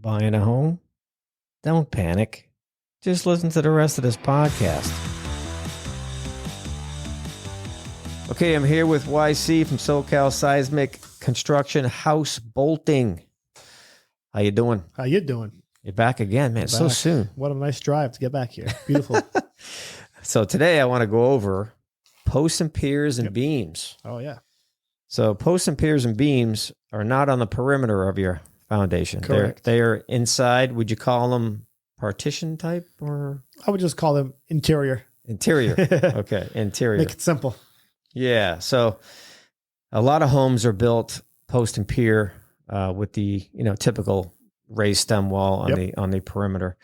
Buying a home? Don't panic. Just listen to the rest of this podcast. Okay, I'm here with YC from SoCal Seismic Construction House Bolting. How you doing? How you doing? You're back again, man. So soon. What a nice drive to get back here. Beautiful. So today I want to go over posts and piers and beams. Oh, yeah. So posts and piers and beams are not on the perimeter of your foundation. Correct. They are inside. Would you call them partition type or? I would just call them interior. Interior. Okay, interior. Make it simple. Yeah. So a lot of homes are built post and pier with the typical raised stem wall on the perimeter.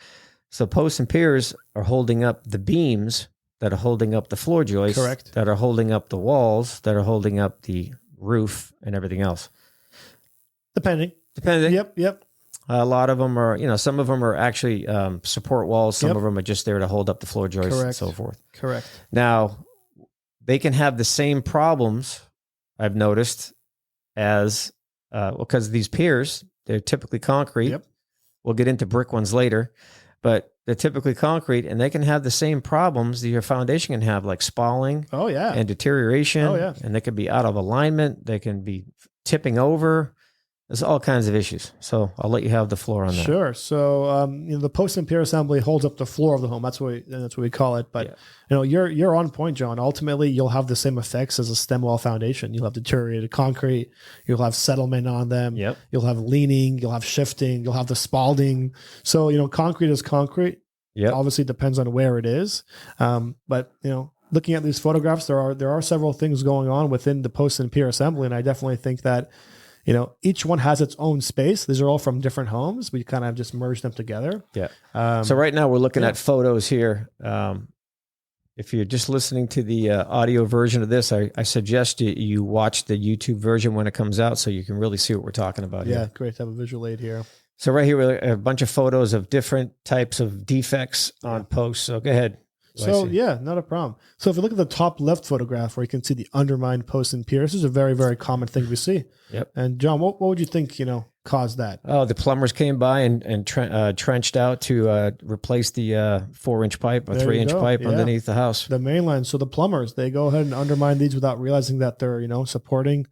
So posts and piers are holding up the beams that are holding up the floor joists. Correct. That are holding up the walls, that are holding up the roof and everything else. Depending. Yep. A lot of them are, some of them are actually support walls. Some of them are just there to hold up the floor joists and so forth. Correct. Now, they can have the same problems, I've noticed, as because these piers, they're typically concrete. Yep. We'll get into brick ones later, but they're typically concrete, and they can have the same problems that your foundation can have, like spalling and deterioration. Oh, yeah. And they can be out of alignment. They can be tipping over. There's all kinds of issues. So I'll let you have the floor on that. Sure. So the post and pier assembly holds up the floor of the home. That's what we call it. But you're on point, John. Ultimately, you'll have the same effects as a stem wall foundation. You'll have deteriorated concrete. You'll have settlement on them. Yep. You'll have leaning. You'll have shifting. You'll have the spalding. So concrete is concrete. Yep. Obviously, it depends on where it is. But looking at these photographs, there are several things going on within the post and pier assembly, and I definitely think that. Each one has its own space. These are all from different homes. We kind of just merged them together. Yeah. So right now we're looking at photos here. If you're just listening to the audio version of this, I suggest you watch the YouTube version when it comes out so you can really see what we're talking about here. Yeah, great to have a visual aid here. So right here, we have a bunch of photos of different types of defects on posts. So go ahead. So not a problem. So if you look at the top left photograph where you can see the undermined posts and piers, this is a very, very common thing we see. Yep. And John, what would you think, caused that? Oh, the plumbers came by and trenched out to replace the 4-inch pipe or 3-inch pipe underneath the house. The main line. So the plumbers, they go ahead and undermine these without realizing that they're, supporting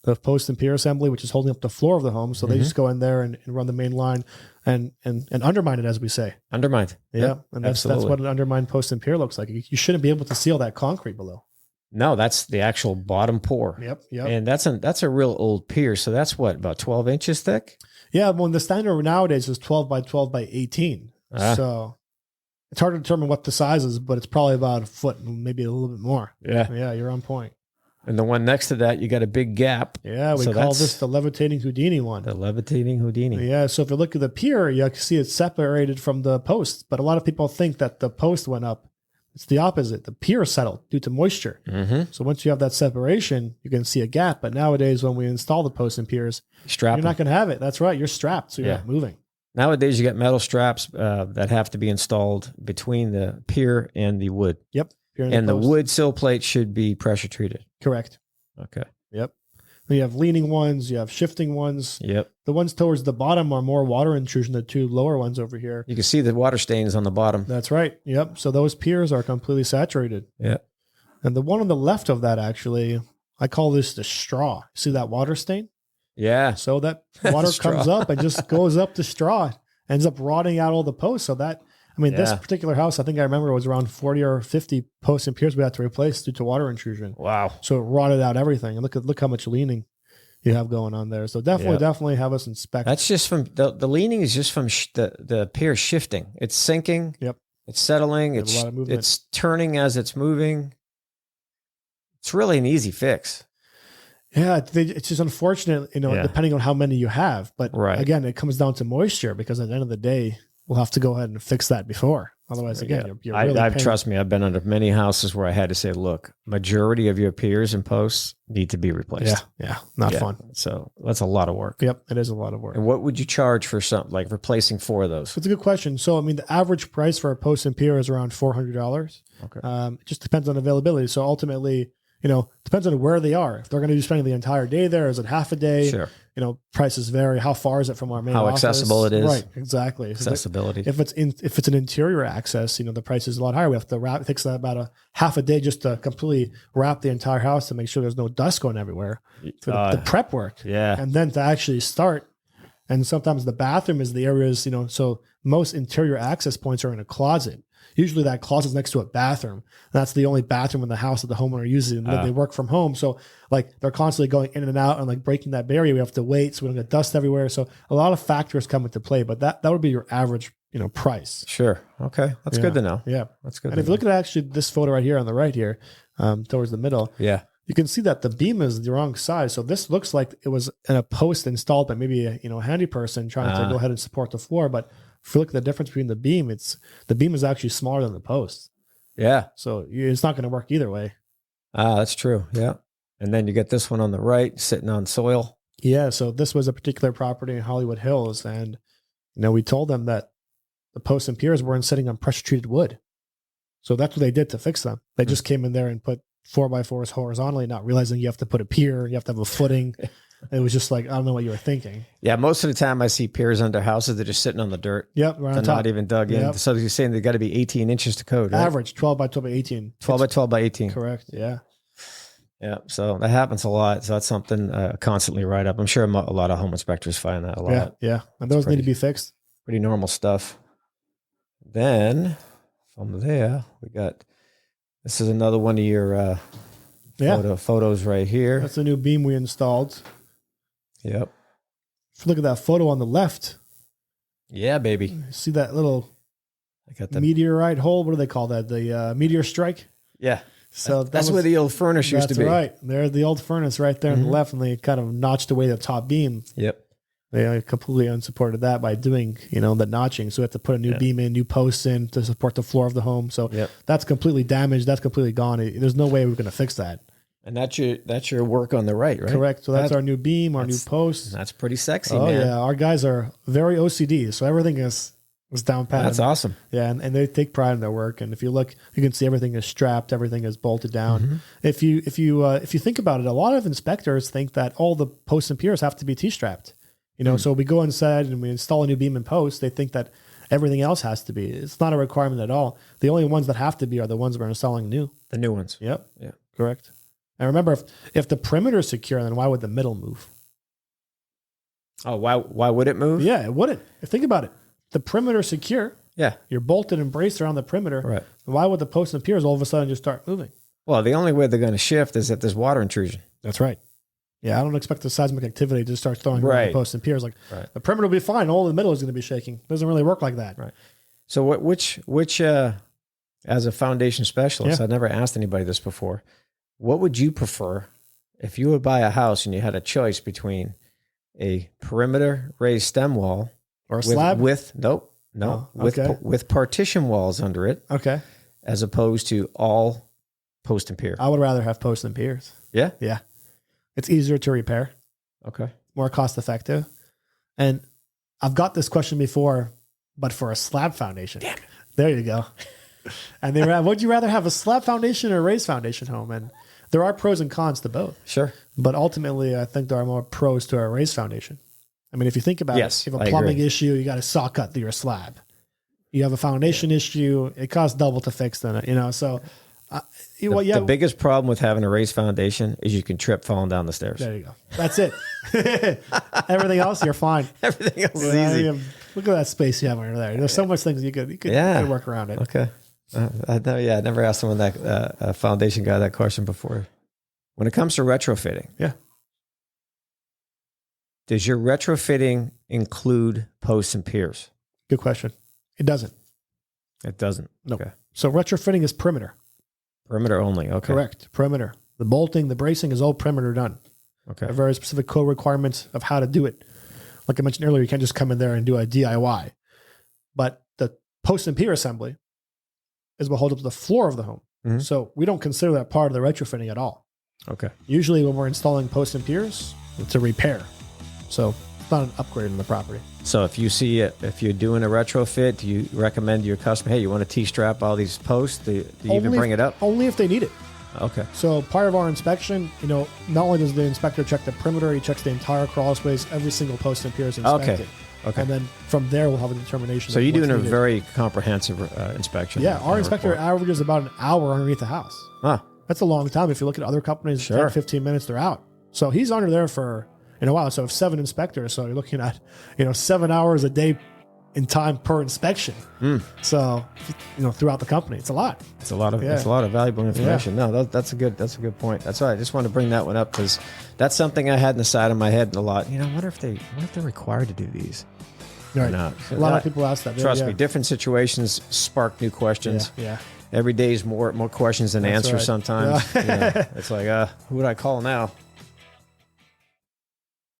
the post and pier assembly, which is holding up the floor of the home. So they just go in there and run the main line and undermine it, as we say. Undermined. Yeah. Yep. And that's what an undermined post and pier looks like. You shouldn't be able to seal that concrete below. No, that's the actual bottom pour. Yep. And that's a real old pier. So that's what, about 12 inches thick? Yeah. Well, the standard nowadays is 12 by 12 by 18. So it's hard to determine what the size is, but it's probably about a foot, maybe a little bit more. Yeah. Yeah. You're on point. And the one next to that, you got a big gap. Yeah, we call this the levitating Houdini one. The levitating Houdini. Yeah, so if you look at the pier, you can see it's separated from the post. But a lot of people think that the post went up. It's the opposite. The pier settled due to moisture. Mm-hmm. So once you have that separation, you can see a gap. But nowadays, when we install the posts and piers, you're not going to have it. That's right. You're strapped, so you're not moving. Nowadays, you got metal straps that have to be installed between the pier and the wood. Yep. And the wood sill plate should be pressure treated. Correct. Okay. Yep. You have leaning ones, you have shifting ones. Yep. The ones towards the bottom are more water intrusion, the two lower ones over here. You can see the water stains on the bottom. That's right. Yep. So those piers are completely saturated. Yeah. And the one on the left of that, actually, I call this the straw. See that water stain? Yeah. So that water comes up and just goes up the straw, ends up rotting out all the posts. So that, this particular house, I think I remember it was around 40 or 50 posts and piers we had to replace due to water intrusion. Wow. So it rotted out everything. And look how much leaning you have going on there. So definitely have us inspect. That's just from the leaning is just from the pier shifting. It's sinking. Yep. It's settling. It's turning as it's moving. It's really an easy fix. Yeah, it's just unfortunate, depending on how many you have. But again, it comes down to moisture because at the end of the day, we'll have to go ahead and fix that before. Otherwise, again, you're really trust me, I've been under many houses where I had to say, look, majority of your piers and posts need to be replaced. Yeah. Not fun. So that's a lot of work. Yep, it is a lot of work. And what would you charge for something like replacing 4 of those? It's a good question. So, the average price for a post and pier is around $400. Okay. It just depends on availability. So ultimately, depends on where they are. If they're going to be spending the entire day there, is it half a day? Sure. prices vary. How far is it from our main How office? accessible it is. Right, exactly. Accessibility. If it's an interior access, the price is a lot higher. We have to wrap. It takes about a half a day just to completely wrap the entire house to make sure there's no dust going everywhere for the prep work. Yeah. And then to actually start. And sometimes the bathroom is the areas, so most interior access points are in a closet. Usually that closet's next to a bathroom. That's the only bathroom in the house that the homeowner uses. And they work from home. So like they're constantly going in and out and like breaking that barrier. We have to wait so we don't get dust everywhere. So a lot of factors come into play, but that would be your average, price. Sure. Okay. That's good to know. Yeah. That's good. And if you look at actually this photo right here on the right here, towards the middle. Yeah. You can see that the beam is the wrong size. So this looks like it was in a post installed by maybe a handy person trying to go ahead and support the floor. But if you look at the difference between the beam is actually smaller than the post. Yeah. So it's not going to work either way. That's true. Yeah. And then you get this one on the right sitting on soil. Yeah. So this was a particular property in Hollywood Hills. And, we told them that the posts and piers weren't sitting on pressure treated wood. So that's what they did to fix them. They just came in there and put 4x4s horizontally, not realizing you have to put a pier, you have to have a footing. It was just like, I don't know what you were thinking. Yeah, most of the time I see piers under houses, they're just sitting on the dirt. Yep, right on they're top. not even dug in. So you're saying they got to be 18 inches to code, right? Average, 12 by 12 by 18. 12 by 12 by 18. Correct, yeah. Yeah, so that happens a lot. So that's something constantly right up. I'm sure a lot of home inspectors find that a lot. Yeah. And those need to be fixed. Pretty normal stuff. Then from there, we got, this is another one of your photos right here. That's a new beam we installed. Yep. If you look at that photo on the left. Yeah, baby. See that little I got the meteorite hole? What do they call that? The meteor strike? Yeah. So that's where the old furnace used to be. That's right. There's the old furnace right there on the left, and they kind of notched away the top beam. Yep. They completely unsupported that by doing, the notching. So we have to put a new beam in, new posts in to support the floor of the home. So that's completely damaged. That's completely gone. There's no way we're going to fix that. And that's your work on the right? Correct. So that's our new beam, our new post. That's pretty sexy, man. Yeah. Our guys are very OCD. So everything is down pat. That's awesome. Yeah. And they take pride in their work. And if you look, you can see everything is strapped. Everything is bolted down. If you think about it, a lot of inspectors think that all the posts and piers have to be T-strapped. So we go inside and we install a new beam and post. They think that everything else has to be. It's not a requirement at all. The only ones that have to be are the ones we're installing new. The new ones. Yep. Yeah. Correct. And remember, if the perimeter is secure, then why would the middle move? Oh, why would it move? Yeah, it wouldn't. Think about it. The perimeter is secure. Yeah. You're bolted and braced around the perimeter. Right. Why would the posts and piers all of a sudden just start moving? Well, the only way they're going to shift is if there's water intrusion. That's right. Yeah, I don't expect the seismic activity to start throwing around the posts and piers. Like the perimeter will be fine. All the middle is going to be shaking. It doesn't really work like that. Right. So which as a foundation specialist, I've never asked anybody this before. What would you prefer if you would buy a house and you had a choice between a perimeter raised stem wall or a slab with partition walls under it? Okay. As opposed to all post and pier. I would rather have posts and piers. Yeah? Yeah. It's easier to repair. Okay. More cost effective. And I've got this question before, but for a slab foundation. Damn it. There you go. And would you rather have a slab foundation or a raised foundation home? And there are pros and cons to both. Sure. But ultimately, I think there are more pros to a raised foundation. I mean, if you think about it, you have a plumbing issue, you got a saw cut through your slab. You have a foundation issue, it costs double to fix than it, so... The biggest problem with having a raised foundation is you can trip falling down the stairs. There you go. That's it. Everything else, you're fine. Everything else is easy. Look at that space you have over there. There's so much things you could work around it. Okay. I never asked someone that foundation guy that question before. When it comes to retrofitting, does your retrofitting include posts and piers? Good question. It doesn't. It doesn't. No. Okay. So retrofitting is perimeter. Perimeter only. Okay. Correct. Perimeter. The bolting, the bracing is all perimeter done. Okay. There are very specific code requirements of how to do it. Like I mentioned earlier, you can't just come in there and do a DIY. But the post and pier assembly is what holds up the floor of the home. Mm-hmm. So we don't consider that part of the retrofitting at all. Okay. Usually when we're installing posts and piers, it's a repair. So it's not an upgrade in the property. So if you're doing a retrofit, do you recommend your customer, hey, you want to T-strap all these posts? Do you even bring it up? Only if they need it. Okay. So part of our inspection, not only does the inspector check the perimeter, he checks the entire crawl space, every single post and pier is inspected. Okay. And then from there, we'll have a determination. So you're doing a needed. very comprehensive inspection. Yeah, our inspector averages about an hour underneath the house. Huh. That's a long time. If you look at other companies, Sure. 10, 15 minutes, they're out. So he's under there for a while. So 7 inspectors. So you're looking at 7 hours a day in time per inspection. So throughout the company, it's a lot. It's a lot of valuable information. No, that's a good point. That's why I just wanted to bring that one up, because that's something I had in the side of my head a lot. I wonder if they're required to do these or not. A lot of people ask that. Trust me, different situations spark new questions. Yeah. Every day is more questions than answers right. sometimes. It's like, who would I call now?